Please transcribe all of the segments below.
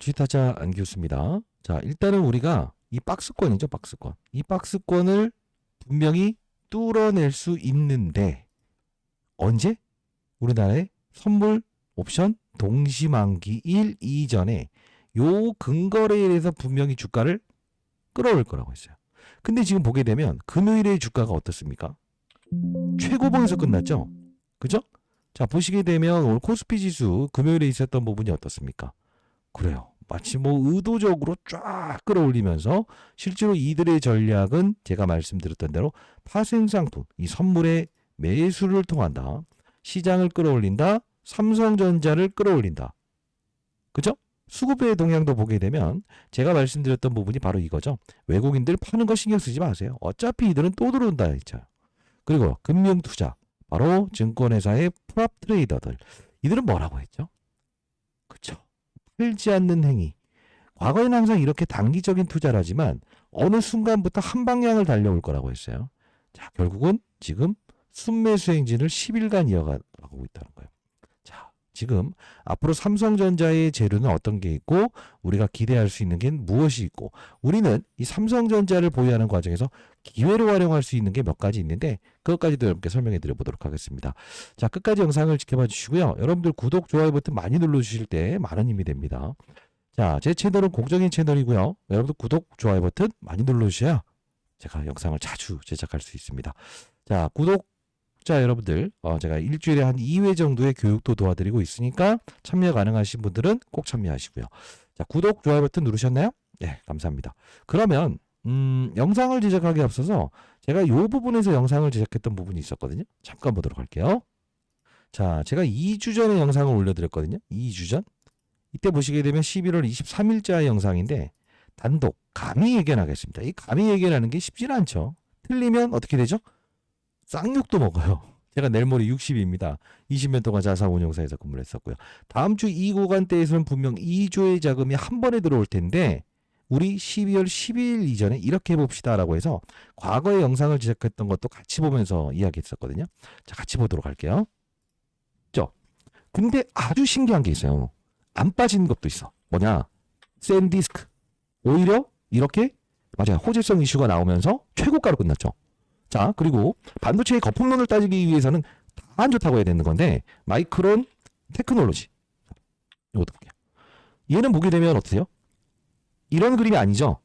주식타자 안기우스입니다. 자, 일단은 우리가 이 박스권이죠, 박스권. 이 박스권을 분명히 뚫어낼 수 있는데 언제? 우리나라의 선물 옵션 동시만기일 이전에 요 근거래일에서 분명히 주가를 끌어올 거라고 했어요. 근데 지금 보게 되면 금요일의 주가가 어떻습니까? 최고봉에서 끝났죠? 그죠? 자, 보시게 되면 오늘 코스피 지수 금요일에 있었던 부분이 어떻습니까? 그래요. 마치 뭐 의도적으로 쫙 끌어올리면서 실제로 이들의 전략은 제가 말씀드렸던 대로 파생상품, 이 선물의 매수를 통한다. 시장을 끌어올린다. 삼성전자를 끌어올린다. 그죠? 수급의 동향도 보게 되면 제가 말씀드렸던 부분이 바로 이거죠. 외국인들 파는 거 신경 쓰지 마세요. 어차피 이들은 또 들어온다 했죠. 그리고 금융투자, 바로 증권회사의 프랍 트레이더들. 이들은 뭐라고 했죠? 그쵸? 팔지 않는 행위. 과거에는 항상 이렇게 단기적인 투자를 하지만 어느 순간부터 한 방향을 달려올 거라고 했어요. 자, 결국은 지금 순매수 행진을 10일간 이어가고 있다는 거예요. 자, 지금 앞으로 삼성전자의 재료는 어떤 게 있고 우리가 기대할 수 있는 게 무엇이 있고 우리는 이 삼성전자를 보유하는 과정에서 기회로 활용할 수 있는 게 몇 가지 있는데 그것까지도 여러분께 설명해 드려보도록 하겠습니다. 자, 끝까지 영상을 지켜봐 주시고요. 여러분들 구독, 좋아요 버튼 많이 눌러주실 때 많은 힘이 됩니다. 자, 제 채널은 공적인 채널이고요. 여러분들 구독, 좋아요 버튼 많이 눌러주셔야 제가 영상을 자주 제작할 수 있습니다. 자, 구독자 여러분들, 제가 일주일에 한 2회 정도의 교육도 도와드리고 있으니까 참여 가능하신 분들은 꼭 참여하시고요. 자, 구독, 좋아요 버튼 누르셨나요? 네, 감사합니다. 그러면 영상을 제작하기 앞서서 제가 이 부분에서 영상을 제작했던 부분이 있었거든요. 잠깐 보도록 할게요. 자, 제가 2주 전에 영상을 올려드렸거든요. 2주 전. 이때 보시게 되면 11월 23일자의 영상인데 단독 감히 예견하겠습니다. 이 감히 예견하는 게 쉽지는 않죠. 틀리면 어떻게 되죠? 쌍욕도 먹어요. 제가 내일 모레 60입니다. 20년 동안 자산운용사에서 근무를 했었고요. 다음 주 이 구간대에서는 분명 2조의 자금이 한 번에 들어올 텐데 우리 12월 12일 이전에 이렇게 해봅시다라고 해서 과거의 영상을 제작했던 것도 같이 보면서 이야기했었거든요. 자, 같이 보도록 할게요. 근데 아주 신기한 게 있어요. 안 빠지는 것도 있어. 뭐냐? 샌디스크. 오히려 이렇게 맞아요. 호재성 이슈가 나오면서 최고가로 끝났죠. 자, 그리고 반도체의 거품론을 따지기 위해서는 다 안 좋다고 해야 되는 건데 마이크론 테크놀로지. 이것도 볼게요. 얘는 보게 되면 어떠세요? 이런 그림이 아니죠.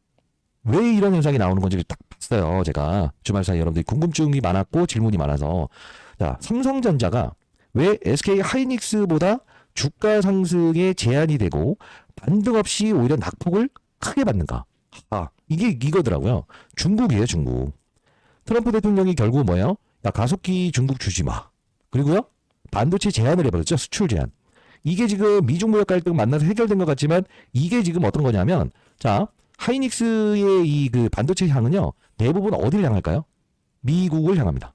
왜 이런 현상이 나오는 건지 딱 봤어요. 제가 주말 사이 여러분들이 궁금증이 많았고 질문이 많아서 자, 삼성전자가 왜 SK 하이닉스보다 주가 상승에 제한이 되고 반등 없이 오히려 낙폭을 크게 받는가? 이게 이거더라고요. 중국이에요, 중국. 트럼프 대통령이 결국 뭐예요? 야, 가속기 중국 주지 마. 그리고요, 반도체 제한을 해버렸죠, 수출 제한. 이게 지금 미중 무역 갈등 만나서 해결된 것 같지만 이게 지금 어떤 거냐면, 자, 하이닉스의 이 그 반도체 향은요, 대부분 어디를 향할까요? 미국을 향합니다.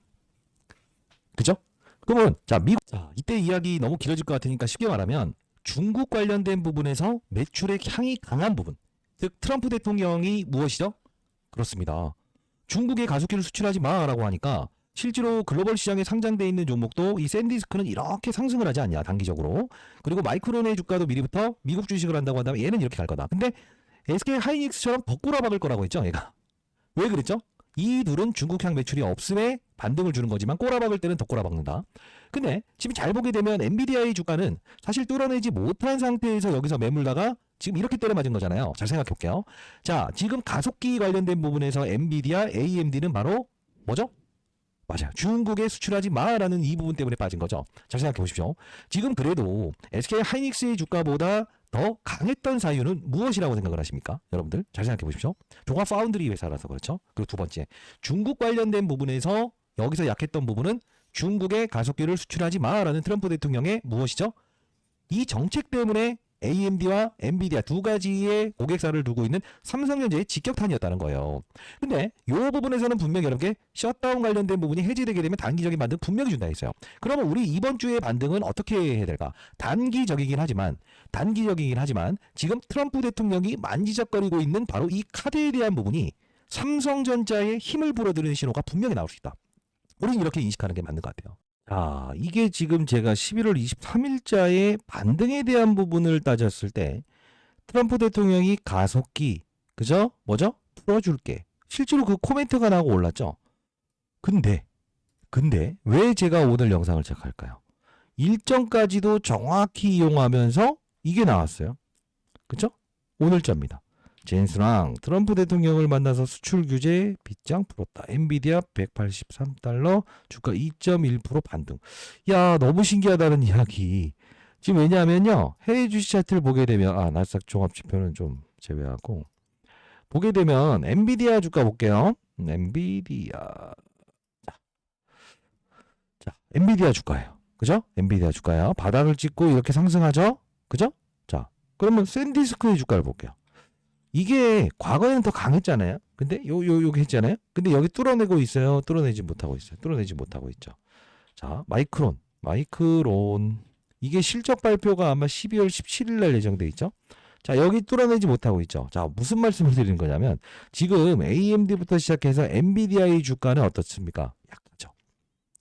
그죠? 그러면 자, 자, 이때 이야기 너무 길어질 것 같으니까 쉽게 말하면 중국 관련된 부분에서 매출의 향이 강한 부분. 즉 트럼프 대통령이 무엇이죠? 그렇습니다. 중국에 가속기를 수출하지 마라고 하니까 실제로 글로벌 시장에 상장돼 있는 종목도 이 샌디스크는 이렇게 상승을 하지 않냐, 단기적으로. 그리고 마이크론의 주가도 미리부터 미국 주식을 한다고 한다면 얘는 이렇게 갈 거다. 근데 SK 하이닉스처럼 덕구라 박을 거라고 했죠, 얘가. 왜 그랬죠? 이 둘은 중국향 매출이 없음에 반등을 주는 거지만 꼬라박을 때는 더 꼬라박는다. 근데 지금 잘 보게 되면 엔비디아의 주가는 사실 뚫어내지 못한 상태에서 여기서 매물다가 지금 이렇게 때려맞은 거잖아요. 잘 생각해 볼게요. 자, 지금 가속기 관련된 부분에서 엔비디아, AMD는 바로 뭐죠? 맞아요. 중국에 수출하지 마라는 이 부분 때문에 빠진 거죠. 잘 생각해 보십시오. 지금 그래도 SK 하이닉스의 주가보다 더 강했던 사유는 무엇이라고 생각을 하십니까? 여러분들 잘 생각해 보십시오. 종합 파운드리 회사라서 그렇죠. 그리고 두 번째, 중국 관련된 부분에서 여기서 약했던 부분은 중국에 가속기를 수출하지 마라는 트럼프 대통령의 무엇이죠? 이 정책 때문에 AMD와 엔비디아 두 가지의 고객사를 두고 있는 삼성전자의 직격탄이었다는 거예요. 근데 이 부분에서는 분명히 여러분께 셧다운 관련된 부분이 해제되게 되면 단기적인 반등 분명히 준다 했어요. 그러면 우리 이번 주의 반등은 어떻게 해야 될까? 단기적이긴 하지만 지금 트럼프 대통령이 만지작거리고 있는 바로 이 카드에 대한 부분이 삼성전자의 힘을 불어들이는 신호가 분명히 나올 수 있다. 우리는 이렇게 인식하는 게 맞는 것 같아요. 자, 이게 지금 제가 11월 23일자의 반등에 대한 부분을 따졌을 때 트럼프 대통령이 가속기, 그죠? 뭐죠? 풀어줄게. 실제로 그 코멘트가 나오고 올랐죠. 근데 왜 제가 오늘 영상을 시작할까요? 일정까지도 정확히 이용하면서 이게 나왔어요. 그쵸? 오늘자입니다. 젠스랑 트럼프 대통령을 만나서 수출 규제 빗장 풀었다. 엔비디아 183달러, 주가 2.1% 반등. 야, 너무 신기하다는 이야기. 지금 왜냐하면요. 해외 주식 차트를 보게 되면 나스닥 종합 지표는 좀 제외하고 보게 되면 엔비디아 주가 볼게요. 엔비디아. 자, 엔비디아 주가예요. 그죠? 엔비디아 주가요. 바닥을 찍고 이렇게 상승하죠? 그죠? 자, 그러면 샌디스크의 주가를 볼게요. 이게 과거에는 더 강했잖아요. 근데 요게 했잖아요. 근데 여기 뚫어내고 있어요. 뚫어내지 못하고 있어요. 뚫어내지 못하고 있죠. 자, 마이크론. 이게 실적 발표가 아마 12월 17일 날 예정돼 있죠. 자, 여기 뚫어내지 못하고 있죠. 자, 무슨 말씀을 드리는 거냐면 지금 AMD부터 시작해서 엔비디아의 주가는 어떻습니까? 약하죠.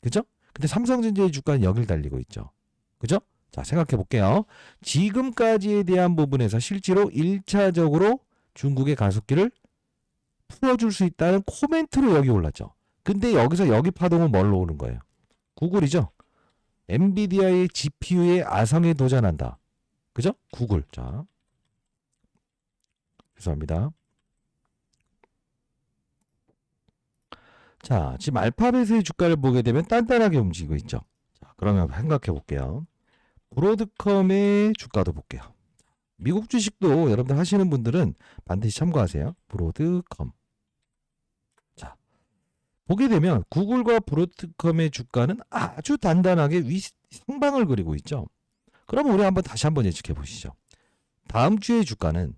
그죠? 근데 삼성전자의 주가는 여길 달리고 있죠. 그죠? 자, 생각해 볼게요. 지금까지에 대한 부분에서 실제로 1차적으로 중국의 가속기를 풀어줄 수 있다는 코멘트로 여기 올랐죠. 근데 여기서 여기 파동은 뭘로 오는 거예요? 구글이죠. 엔비디아의 GPU의 아성에 도전한다. 그죠? 구글. 자, 죄송합니다. 자, 지금 알파벳의 주가를 보게 되면 단단하게 움직이고 있죠. 자, 그러면 생각해 볼게요. 브로드컴의 주가도 볼게요. 미국 주식도 여러분들 하시는 분들은 반드시 참고하세요. 브로드컴. 자, 보게 되면 구글과 브로드컴의 주가는 아주 단단하게 상방을 그리고 있죠. 그럼 우리 다시 한번 예측해 보시죠. 다음 주의 주가는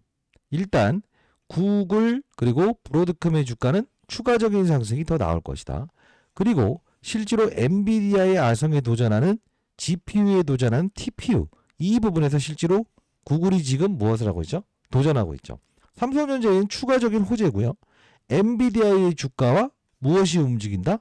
일단 구글 그리고 브로드컴의 주가는 추가적인 상승이 더 나올 것이다. 그리고 실제로 엔비디아의 아성에 도전하는 GPU에 도전하는 TPU 이 부분에서 실제로 구글이 지금 무엇을 하고 있죠? 도전하고 있죠. 삼성전자에는 추가적인 호재고요. 엔비디아의 주가와 무엇이 움직인다?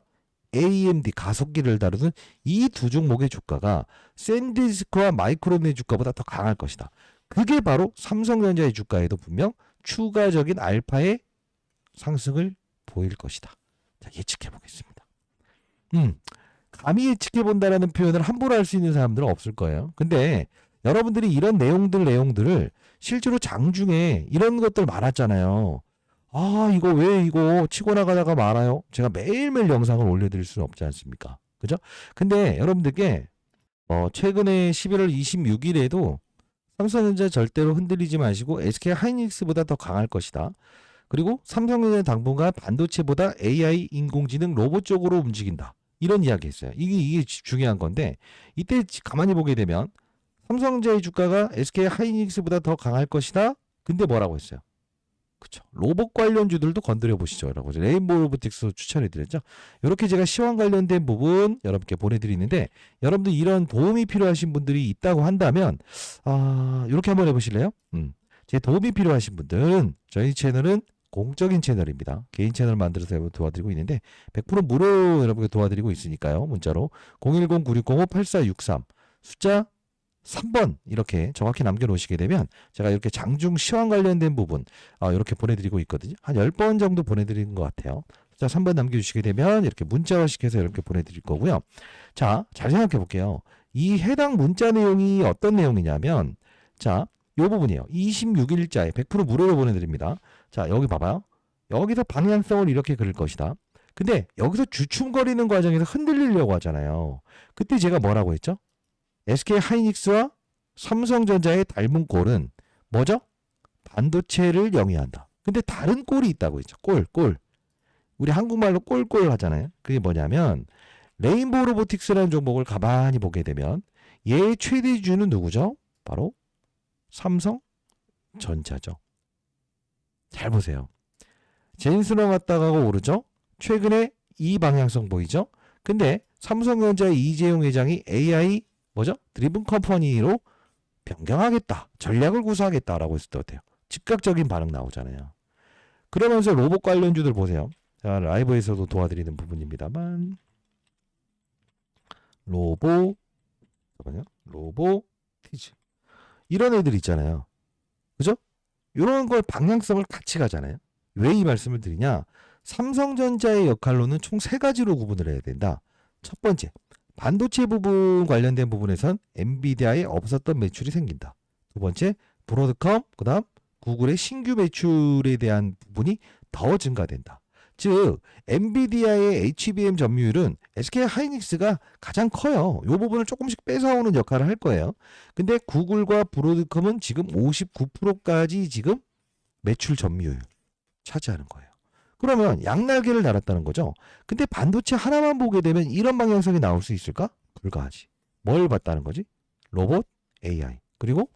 AMD 가속기를 다루는 이 두 종목의 주가가 샌디스크와 마이크론의 주가보다 더 강할 것이다. 그게 바로 삼성전자의 주가에도 분명 추가적인 알파의 상승을 보일 것이다. 자, 예측해 보겠습니다. 감히 예측해 본다라는 표현을 함부로 할 수 있는 사람들은 없을 거예요. 근데 여러분들이 이런 내용들을 실제로 장중에 이런 것들 많았잖아요. 이거 왜 이거 치고 나가다가 말아요? 제가 매일매일 영상을 올려드릴 수는 없지 않습니까? 그죠? 근데 여러분들께 최근에 11월 26일에도 삼성전자 절대로 흔들리지 마시고 SK 하이닉스보다 더 강할 것이다. 그리고 삼성전자 당분간 반도체보다 AI 인공지능 로봇 쪽으로 움직인다. 이런 이야기 했어요. 이게 중요한 건데 이때 가만히 보게 되면 삼성전자의 주가가 SK 하이닉스보다 더 강할 것이다. 근데 뭐라고 했어요? 그쵸. 로봇 관련주들도 건드려 보시죠. 라고 레인보우 로보틱스 추천해 드렸죠. 이렇게 제가 시황 관련된 부분 여러분께 보내드리는데 여러분들 이런 도움이 필요하신 분들이 있다고 한다면 이렇게 한번 해보실래요? 제 도움이 필요하신 분들은 저희 채널은 공적인 채널입니다. 개인 채널 만들어서 여러분 도와드리고 있는데 100% 무료 여러분께 도와드리고 있으니까요. 문자로 010-9605-8463 숫자 3번 이렇게 정확히 남겨놓으시게 되면 제가 이렇게 장중 시황 관련된 부분 이렇게 보내드리고 있거든요. 한 10번 정도 보내드리는 것 같아요. 자, 3번 남겨주시게 되면 이렇게 문자화시켜서 이렇게 보내드릴 거고요. 자, 잘 생각해 볼게요. 이 해당 문자 내용이 어떤 내용이냐면 자, 요 부분이에요. 26일자에 100% 무료로 보내드립니다. 자, 여기 봐봐요. 여기서 방향성을 이렇게 그릴 것이다. 근데 여기서 주춤거리는 과정에서 흔들리려고 하잖아요. 그때 제가 뭐라고 했죠? SK 하이닉스와 삼성전자의 닮은 꼴은 뭐죠? 반도체를 영위한다. 근데 다른 꼴이 있다고 했죠. 꼴. 우리 한국말로 꼴 하잖아요. 그게 뭐냐면 레인보우 로보틱스라는 종목을 가만히 보게 되면 얘의 최대주는 누구죠? 바로 삼성전자죠. 잘 보세요. 젠스로 갔다가 오르죠? 최근에 이 방향성 보이죠? 근데 삼성전자의 이재용 회장이 AI 드리븐 컴퍼니로 변경하겠다. 전략을 구사하겠다라고 했을 때 어때요? 즉각적인 반응 나오잖아요. 그러면서 로봇 관련주들 보세요. 자, 라이브에서도 도와드리는 부분입니다만 로보티즈 이런 애들 있잖아요. 그죠? 이런 걸 방향성을 같이 가잖아요. 왜 이 말씀을 드리냐? 삼성전자의 역할로는 총 세 가지로 구분을 해야 된다. 첫 번째, 반도체 부분 관련된 부분에선 엔비디아에 없었던 매출이 생긴다. 두 번째, 브로드컴, 그다음 구글의 신규 매출에 대한 부분이 더 증가된다. 즉, 엔비디아의 HBM 점유율은 SK 하이닉스가 가장 커요. 이 부분을 조금씩 뺏어오는 역할을 할 거예요. 근데 구글과 브로드컴은 지금 59%까지 지금 매출 점유율 차지하는 거예요. 그러면 양날개를 달았다는 거죠. 근데 반도체 하나만 보게 되면 이런 방향성이 나올 수 있을까? 불가하지. 뭘 봤다는 거지? 로봇, AI, 그리고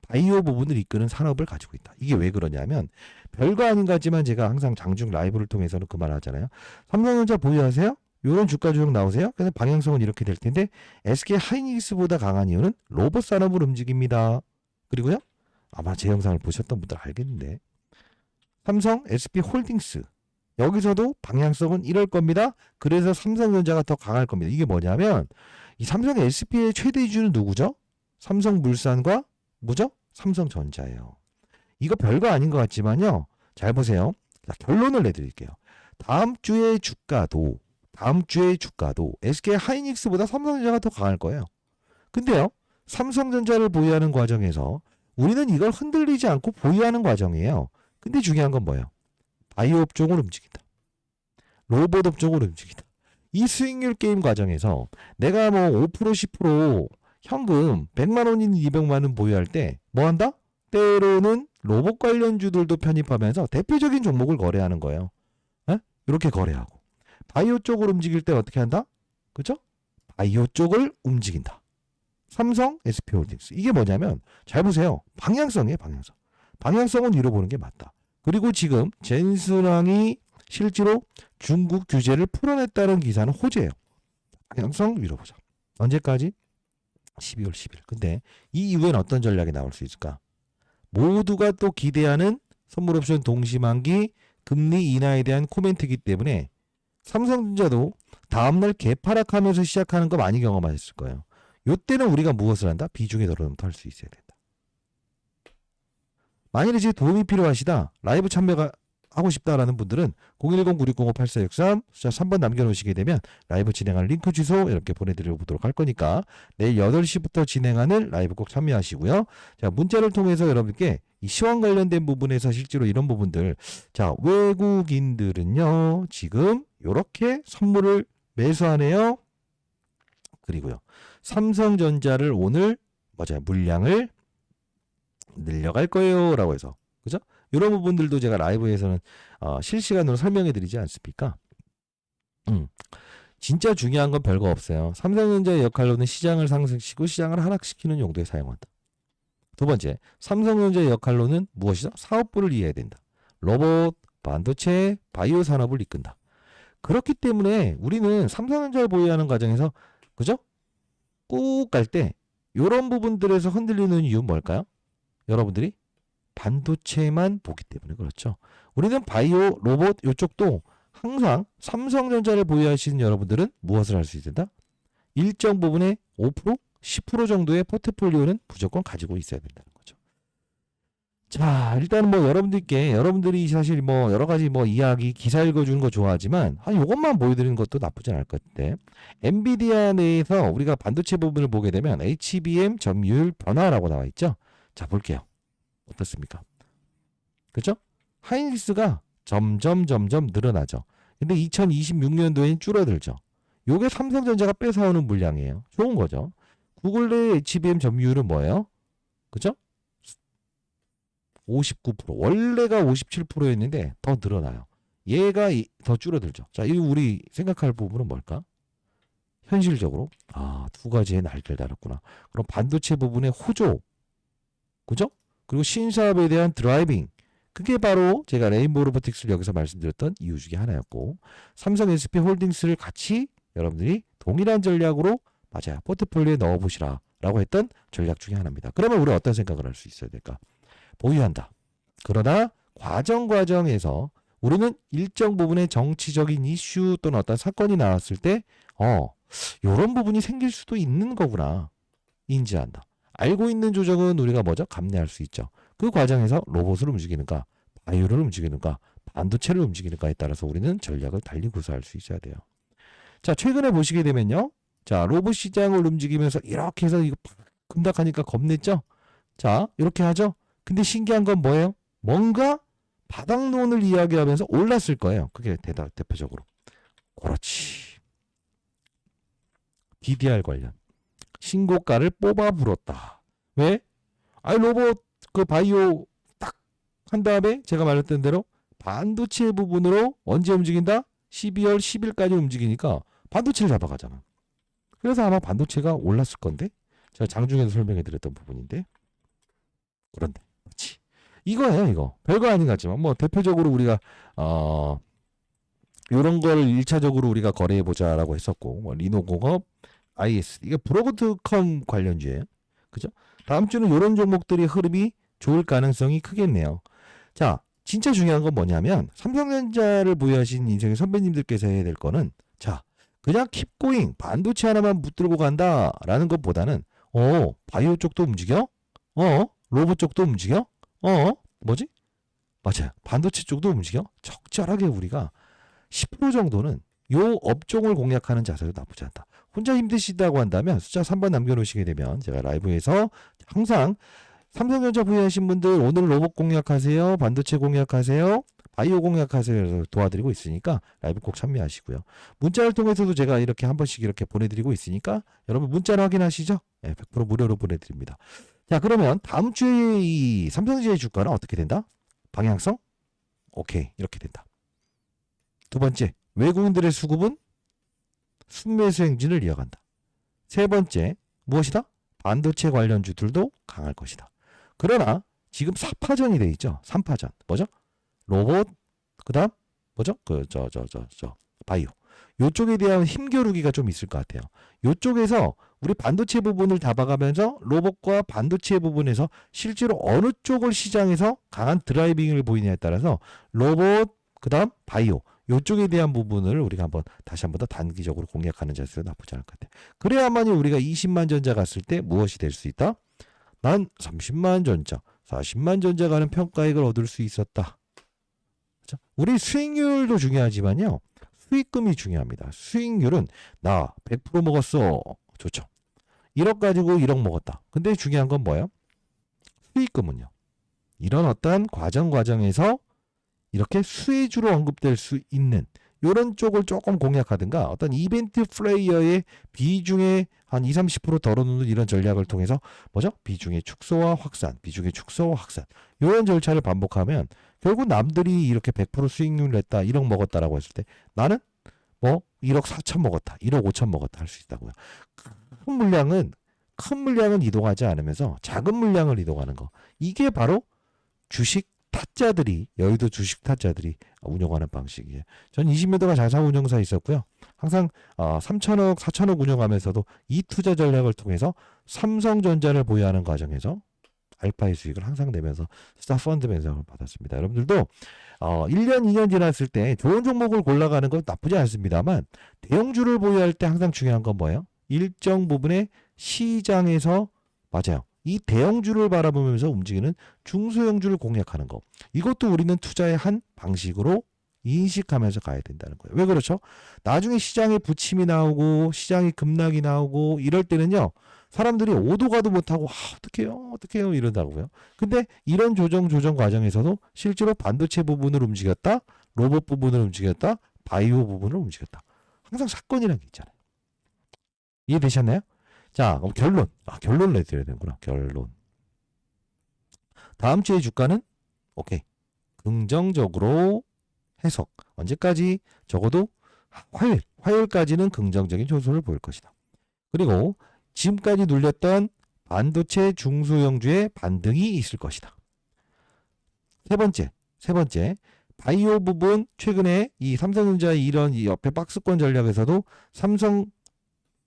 바이오 부분을 이끄는 산업을 가지고 있다. 이게 왜 그러냐면 별거 아닌 것 같지만 제가 항상 장중 라이브를 통해서는 그 말 하잖아요. 삼성전자 보유하세요? 이런 주가 조정 나오세요? 그래서 방향성은 이렇게 될 텐데 SK 하이닉스보다 강한 이유는 로봇 산업을 움직입니다. 그리고요. 아마 제 영상을 보셨던 분들 알겠는데 삼성 SP홀딩스 여기서도 방향성은 이럴 겁니다. 그래서 삼성전자가 더 강할 겁니다. 이게 뭐냐면 이 삼성 SP의 최대 주주는 누구죠? 삼성물산과 뭐죠? 삼성전자예요. 이거 별거 아닌 것 같지만요. 잘 보세요. 자, 결론을 내드릴게요. 다음 주의 주가도 SK 하이닉스보다 삼성전자가 더 강할 거예요. 근데요. 삼성전자를 보유하는 과정에서 우리는 이걸 흔들리지 않고 보유하는 과정이에요. 근데 중요한 건 뭐예요? 바이오 업종을 움직인다. 로봇 업종을 움직인다. 이 수익률 게임 과정에서 내가 뭐 5% 10% 현금 100만 원인 200만 원 보유할 때 뭐 한다? 때로는 로봇 관련주들도 편입하면서 대표적인 종목을 거래하는 거예요. 에? 이렇게 거래하고. 바이오 쪽을 움직일 때 어떻게 한다? 그죠? 바이오 쪽을 움직인다. 삼성 SP홀딩스. 이게 뭐냐면 잘 보세요. 방향성이에요. 방향성. 방향성은 위로 보는 게 맞다. 그리고 지금 젠슨왕이 실제로 중국 규제를 풀어냈다는 기사는 호재예요. 방향성 위로 보자. 언제까지? 12월 10일. 근데 이 이후엔 어떤 전략이 나올 수 있을까? 모두가 또 기대하는 선물옵션 동시만기 금리 인하에 대한 코멘트이기 때문에 삼성전자도 다음날 개파락하면서 시작하는 거 많이 경험하셨을 거예요. 이때는 우리가 무엇을 한다? 비중에 들어놓고 할 수 있어야 된다. 만일에 제 도움이 필요하시다. 라이브 참여가 하고 싶다라는 분들은 010-9605-8463 숫자 3번 남겨놓으시게 되면 라이브 진행할 링크 주소 이렇게 보내드려 보도록 할 거니까 내일 8시부터 진행하는 라이브 꼭 참여하시고요. 자, 문자를 통해서 여러분께 이 시황 관련된 부분에서 실제로 이런 부분들 자, 외국인들은요 지금 이렇게 선물을 매수하네요. 그리고요. 삼성전자를 오늘 물량을 늘려갈 거예요 라고 해서 그죠? 이런 부분들도 제가 라이브에서는 실시간으로 설명해 드리지 않습니까? 진짜 중요한 건 별거 없어요. 삼성전자의 역할로는 시장을 상승시키고 시장을 하락시키는 용도에 사용한다. 두 번째, 삼성전자의 역할로는 무엇이죠? 사업부를 이해해야 된다. 로봇, 반도체, 바이오 산업을 이끈다. 그렇기 때문에 우리는 삼성전자를 보유하는 과정에서 그죠? 꾹 갈 때 이런 부분들에서 흔들리는 이유는 뭘까요? 여러분들이 반도체만 보기 때문에 그렇죠. 우리는 바이오, 로봇 이쪽도 항상 삼성전자를 보유하시는 여러분들은 무엇을 할 수 있다? 일정 부분의 5%, 10% 정도의 포트폴리오는 무조건 가지고 있어야 된다는 거죠. 자, 일단 뭐 여러분들이 사실 뭐 여러 가지 뭐 이야기, 기사 읽어주는 거 좋아하지만 이것만 보여드리는 것도 나쁘진 않을 것 같은데 엔비디아 내에서 우리가 반도체 부분을 보게 되면 HBM 점유율 변화라고 나와 있죠. 자, 볼게요. 어떻습니까? 그죠? 하이닉스가 점점 늘어나죠. 근데 2026년도엔 줄어들죠. 요게 삼성전자가 뺏어오는 물량이에요. 좋은 거죠. 구글 내 HBM 점유율은 뭐예요? 그죠? 59%. 원래가 57%였는데 더 늘어나요. 얘가 더 줄어들죠. 자, 이 우리 생각할 부분은 뭘까? 현실적으로 두 가지의 날개를 달았구나. 그럼 반도체 부분의 호조, 그죠? 그리고 신사업에 대한 드라이빙. 그게 바로 제가 레인보우 로보틱스를 여기서 말씀드렸던 이유 중에 하나였고 삼성 SP홀딩스를 같이 여러분들이 동일한 전략으로 맞아요. 포트폴리오에 넣어보시라 라고 했던 전략 중에 하나입니다. 그러면 우리 어떤 생각을 할 수 있어야 될까? 보유한다. 그러나 과정에서 우리는 일정 부분의 정치적인 이슈 또는 어떤 사건이 나왔을 때 이런 부분이 생길 수도 있는 거구나. 인지한다. 알고 있는 조정은 우리가 감내할 수 있죠. 그 과정에서 로봇을 움직이는가, 바이오를 움직이는가, 반도체를 움직이는가에 따라서 우리는 전략을 달리 구사할 수 있어야 돼요. 자, 최근에 보시게 되면요. 자, 로봇 시장을 움직이면서 이렇게 해서 이거 금닥하니까 겁냈죠? 자, 이렇게 하죠? 근데 신기한 건 뭐예요? 뭔가 바닥론을 이야기하면서 올랐을 거예요. 그게 대표적으로. 그렇지. DDR 관련. 신고가를 뽑아 불었다. 왜? 아니, 로봇 그 바이오 딱 한 다음에 제가 말했던 대로 반도체 부분으로 언제 움직인다? 12월 10일까지 움직이니까 반도체를 잡아가잖아. 그래서 아마 반도체가 올랐을 건데 제가 장중에도 설명해 드렸던 부분인데 그런데 그렇지. 이거예요. 이거 별거 아닌 것 같지만 뭐 대표적으로 우리가 이런 걸 1차적으로 우리가 거래해 보자라고 했었고 뭐 리노공업, IS 이게 브로드컴 관련주예요. 그죠? 다음 주는 이런 종목들의 흐름이 좋을 가능성이 크겠네요. 자, 진짜 중요한 건 뭐냐면 삼성전자를 보유하신 인생의 선배님들께서 해야 될 거는 자, 그냥 킵고잉 반도체 하나만 붙들고 간다라는 것보다는 바이오 쪽도 움직여? 로봇 쪽도 움직여? 뭐지? 맞아요. 반도체 쪽도 움직여? 적절하게 우리가 10% 정도는 요 업종을 공략하는 자세도 나쁘지 않다. 혼자 힘드시다고 한다면 숫자 3번 남겨놓으시게 되면 제가 라이브에서 항상 삼성전자 보유하신 분들 오늘 로봇 공략하세요. 반도체 공략하세요. 바이오 공략하세요. 도와드리고 있으니까 라이브 꼭 참여하시고요. 문자를 통해서도 제가 이렇게 한 번씩 이렇게 보내드리고 있으니까 여러분 문자를 확인하시죠. 네, 100% 무료로 보내드립니다. 자, 그러면 다음 주에 이 삼성전자의 주가는 어떻게 된다? 방향성? 오케이, 이렇게 된다. 두 번째, 외국인들의 수급은 순매수 행진을 이어간다. 세 번째, 무엇이다? 반도체 관련주들도 강할 것이다. 그러나 지금 4파전이 돼 있죠. 3파전. 뭐죠? 로봇, 그다음 뭐죠? 바이오. 요쪽에 대한 힘겨루기가 좀 있을 것 같아요. 요쪽에서 우리 반도체 부분을 잡아가면서 로봇과 반도체 부분에서 실제로 어느 쪽을 시장에서 강한 드라이빙을 보이냐에 따라서 로봇, 그다음 바이오 요쪽에 대한 부분을 우리가 다시 한번 더 단기적으로 공략하는 자세도 나쁘지 않을 것 같아요. 그래야만이 우리가 20만 전자 갔을 때 무엇이 될 수 있다? 난 30만 전자, 40만 전자 가는 평가액을 얻을 수 있었다. 그렇죠? 우리 수익률도 중요하지만요. 수익금이 중요합니다. 수익률은 나 100% 먹었어. 좋죠. 1억 가지고 1억 먹었다. 근데 중요한 건 뭐예요? 수익금은요. 이런 어떠한 과정에서 이렇게 수혜주로 언급될 수 있는 이런 쪽을 조금 공략하든가 어떤 이벤트 플레이어의 비중에 한 20, 30% 덜어놓는 이런 전략을 통해서 뭐죠? 비중의 축소와 확산 이런 절차를 반복하면 결국 남들이 이렇게 100% 수익률을 냈다 1억 먹었다라고 했을 때 나는 뭐 1억 4천 먹었다 1억 5천 먹었다 할 수 있다고요. 큰 물량은 이동하지 않으면서 작은 물량을 이동하는 거 이게 바로 주식 타짜들이 여의도 주식 타짜들이 운영하는 방식이에요. 전 20여 대가 자산운용사에 있었고요. 항상 3천억, 4천억 운영하면서도 이 투자 전략을 통해서 삼성전자를 보유하는 과정에서 알파의 수익을 항상 내면서 스타펀드 배당을 받았습니다. 여러분들도 1년, 2년 지났을 때 좋은 종목을 골라가는 건 나쁘지 않습니다만 대형주를 보유할 때 항상 중요한 건 뭐예요? 일정 부분의 시장에서 맞아요. 이 대형주를 바라보면서 움직이는 중소형주를 공략하는 거. 이것도 우리는 투자의 한 방식으로 인식하면서 가야 된다는 거예요. 왜 그렇죠? 나중에 시장에 부침이 나오고 시장에 급락이 나오고 이럴 때는요. 사람들이 오도 가도 못하고 어떡해요 이런다고요. 근데 이런 조정 과정에서도 실제로 반도체 부분을 움직였다. 로봇 부분을 움직였다. 바이오 부분을 움직였다. 항상 사건이라는 게 있잖아요. 이해되셨나요? 자, 그럼 결론을 내드려야 되는구나. 결론. 다음 주의 주가는 오케이. 긍정적으로 해석. 언제까지? 적어도 화요일까지는 긍정적인 조소를 보일 것이다. 그리고 지금까지 눌렸던 반도체 중소형주의 반등이 있을 것이다. 세 번째. 바이오 부분 최근에 이 삼성전자의 이런 이 옆에 박스권 전략에서도 삼성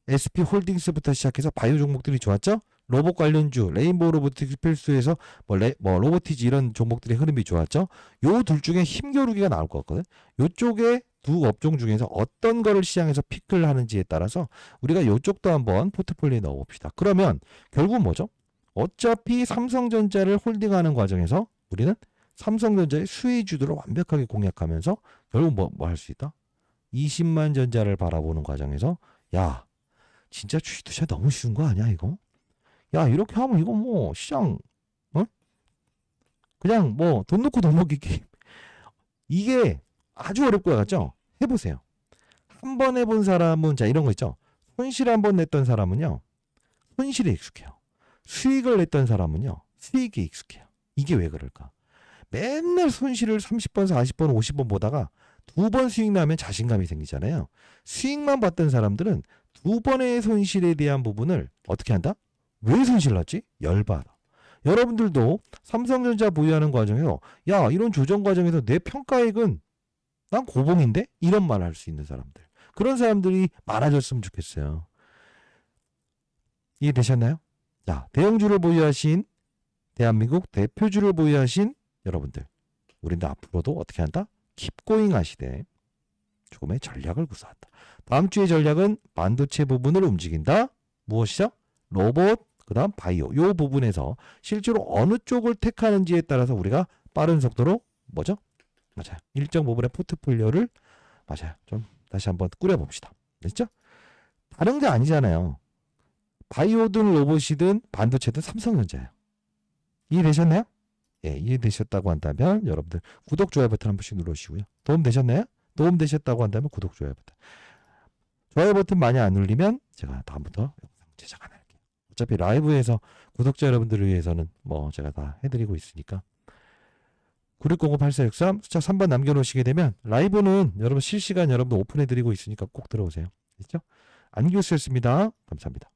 SP홀딩스부터 시작해서 바이오 종목들이 좋았죠. 로봇 관련주, 레인보우 로보틱스 필수에서 로보티즈 이런 종목들의 흐름이 좋았죠. 요 둘 중에 힘겨루기가 나올 것 같거든. 요쪽에 두 업종 중에서 어떤 거를 시장에서 픽을 하는지에 따라서 우리가 요쪽도 한번 포트폴리오에 넣어봅시다. 그러면 결국 뭐죠? 어차피 삼성전자를 홀딩하는 과정에서 우리는 삼성전자의 수혜주들을 완벽하게 공략하면서 결국 뭐 할 수 있다? 20만 전자를 바라보는 과정에서 야, 진짜 주식 너무 쉬운 거 아니야 이거? 야, 이렇게 하면 이거 뭐 시장 그냥 뭐 돈 넣고 돈 먹이기. 이게 아주 어렵고 같죠? 해보세요. 한 번 해본 사람은 자 이런 거 있죠. 손실 한 번 냈던 사람은요. 손실에 익숙해요. 수익을 냈던 사람은요. 수익에 익숙해요. 이게 왜 그럴까? 맨날 손실을 30번, 40번, 50번 보다가 두 번 수익 나면 자신감이 생기잖아요. 수익만 봤던 사람들은 두 번의 손실에 대한 부분을 어떻게 한다? 왜 손실 났지? 열받아. 여러분들도 삼성전자 보유하는 과정에서 야, 이런 조정 과정에서 내 평가액은 난 고봉인데? 이런 말 할 수 있는 사람들. 그런 사람들이 많아졌으면 좋겠어요. 이해되셨나요? 자, 대형주를 보유하신 대한민국 대표주를 보유하신 여러분들. 우리는 앞으로도 어떻게 한다? 킵고잉 하시되 조금의 전략을 구사한다. 다음 주의 전략은 반도체 부분을 움직인다. 무엇이죠? 로봇, 그 다음 바이오. 요 부분에서 실제로 어느 쪽을 택하는지에 따라서 우리가 빠른 속도로 뭐죠? 맞아요. 일정 부분의 포트폴리오를 맞아요. 좀 다시 한번 꾸려봅시다. 됐죠? 다른 게 아니잖아요. 바이오든 로봇이든 반도체든 삼성전자예요. 이해되셨나요? 예, 이해되셨다고 한다면 여러분들 구독, 좋아요 버튼 한 번씩 눌러주시고요. 도움되셨나요? 도움되셨다고 한다면 구독, 좋아요 버튼. 좋아요 버튼 많이 안 눌리면 제가 다음부터 영상 제작 안 할게요. 어차피 라이브에서 구독자 여러분들을 위해서는 뭐 제가 다 해드리고 있으니까 9605-8463 숫자 3번 남겨놓으시게 되면 라이브는 여러분 실시간 여러분들 오픈해드리고 있으니까 꼭 들어오세요. 됐죠? 안기우스였습니다. 감사합니다.